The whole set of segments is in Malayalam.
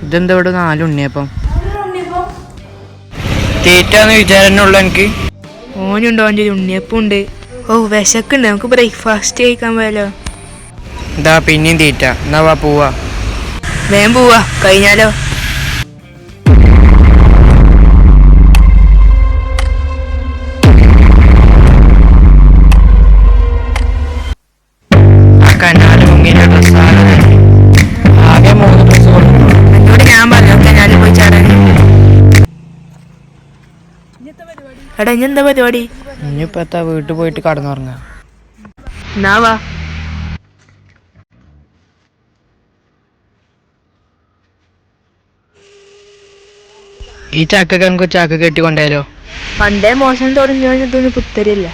ഇതെന്താ ഇവിടെ 4 ഉണ്ണിയപ്പം? തീറ്റാന്ന് വിചാരമുള്ളൂ എനിക്ക്. ഓനുണ്ടോ? അവൻ്റെ ഉണ്ണിയപ്പം ഉണ്ട്. ഓ വിശക്കുണ്ട്, നമുക്ക് ബ്രേക്ക്ഫാസ്റ്റ് കഴിക്കാൻ പോയാലോ? ഇതാ പിന്നെയും തീറ്റ. എന്നാ വാ പോവാ. വേഗം പോവാ, കഴിഞ്ഞാലോ? കനാല് മുങ്ങിയ ഡ്രസ്സാണ്. ആകെ 3 ഡ്രസ്സ് കൊടുക്കും. എന്നോട് ഞാൻ പറഞ്ഞു കനാലിൽ പോയി ചാടാൻ. എടാ ഇനി എന്താ പരിപാടി? ഇനിയിപ്പോ എത്താ, വീട്ടിൽ പോയിട്ട് കടന്നുറങ്ങാം. എന്നാ വാ. ഈ ചക്കൊക്കെ നമുക്ക് ചക്ക കെട്ടിക്കൊണ്ടായാലോ? പണ്ടേ മോശം തുടങ്ങിയൊന്നും പുത്തരില്ല.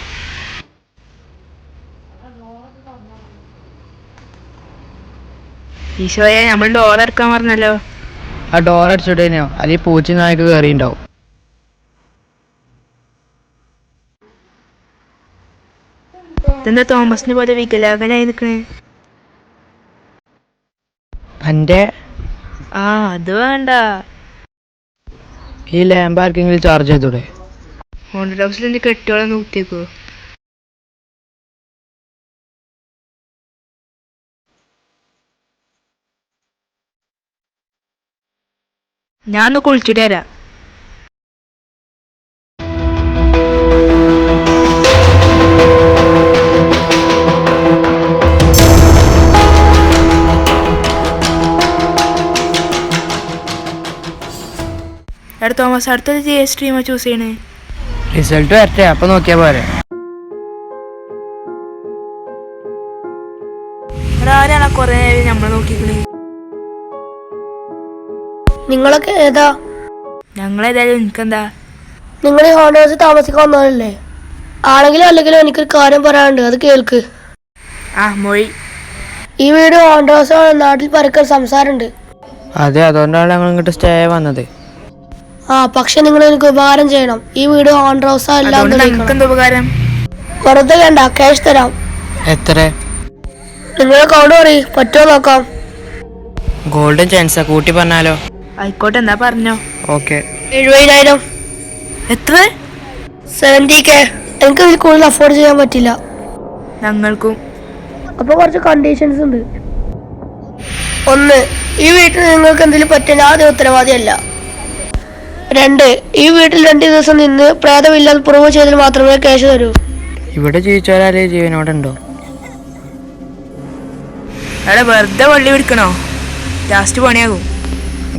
ഈശോയെ, നമ്മൾ ഡോർ ഇറക്കാൻ പറഞ്ഞല്ലോ. ആ ഡോർ അടിച്ചിടേനോ? അല്ലെങ്കിൽ പൂച്ച നായൊക്കെ കയറിണ്ടാവും. ഇതെന്താ തോമസിനെ പോലെ വികലാംഗനായി നിൽക്കണേ? എൻ്റെ അത് വേണ്ട. ഈ ലാമ്പ് ആർക്കെങ്കിലും ചാർജ് ചെയ്തൂടെ? ഹോണ്ടഡ് ഹൗസിൽ എൻ്റെ കെട്ടിയോളം കുത്തിയേക്കോ? ഞാൻ ഒന്ന് കുളിച്ചിട്ട് തരാം. എടാ തോമസ്, അടുത്തത് ജെ സ്ട്രീമാ ചൂസ് ചെയ്യണേ. റിസൾട്ട് വരട്ടെ, അപ്പൊ നോക്കിയാ പോരെ. എടാ ആരാണ് കൊറേ നമ്മൾ നോക്കിക്കണേ? നിങ്ങളൊക്കെ ഏതാ? ഞങ്ങളേതായാലും എനിക്കെന്താ? നിങ്ങൾ ഈ ഹോണ്ടഡ് ഹൗസിൽ താമസിക്കാൻ വന്നതല്ലേ? ആണെങ്കിലും അല്ലെങ്കിലും എനിക്കൊരു കാര്യം പറയാനുണ്ട്, അത് കേൾക്ക്. മൊഴി. ഈ വീട് ഹോണ്ടഡ് ഹൗസ് നാട്ടിൽ പരക്കെ സംസാരമുണ്ട്. അതെ, അതുകൊണ്ടാണ് ഞങ്ങൾ ഇങ്ങോട്ട് സ്റ്റേ വന്നത്. പക്ഷെ നിങ്ങൾ എനിക്ക് ഉപകാരം ചെയ്യണം. ഈ വീട് ഹോണ്ടഡ് ഹൗസ് എന്താ ഉപകാരം? വെറുതെ വേണ്ട, ക്യാഷ് തരാം. എത്ര? നിങ്ങൾ കൗണ്ട് പറയും, പറ്റുമോ നോക്കാം. ഗോൾഡൻ ചാൻസാ, കൂട്ടി പറഞ്ഞാലോ? ആയിക്കോട്ടെ, എന്നാ പറഞ്ഞോ. ഓക്കെ. 70,000. എത്ര? 70K. എനിക്ക് ഇതിൽ കൂടുതൽ അഫോർഡ് ചെയ്യാൻ പറ്റില്ല. ഞങ്ങൾക്കും. അപ്പൊ കുറച്ച് കണ്ടീഷൻസ് ഉണ്ട്. 1, ഈ വീട്ടിൽ നിങ്ങൾക്ക് എന്തെങ്കിലും പറ്റില്ല, ആദ്യം ഉത്തരവാദിയല്ല. 2, ഈ വീട്ടിൽ 2 ദിവസം നിന്ന് പ്രേതമില്ലാതെ പ്രൂവ് ചെയ്താൽ മാത്രമേ ക്യാഷ് തരൂ. ഇവിടെ ജീവിച്ചാലേ ജീവനോടുണ്ടോ? എടാ വെറുതെ വള്ളി പിടിക്കണോ? ലാസ്റ്റ് പണിയാകും.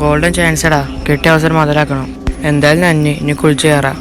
ഗോൾഡൻ ചാൻസടാ, കിട്ടിയ അവസരം മുതലാക്കണം. എന്തായാലും നന്ദി, ഇനി കുളിച്ച് കയറാം.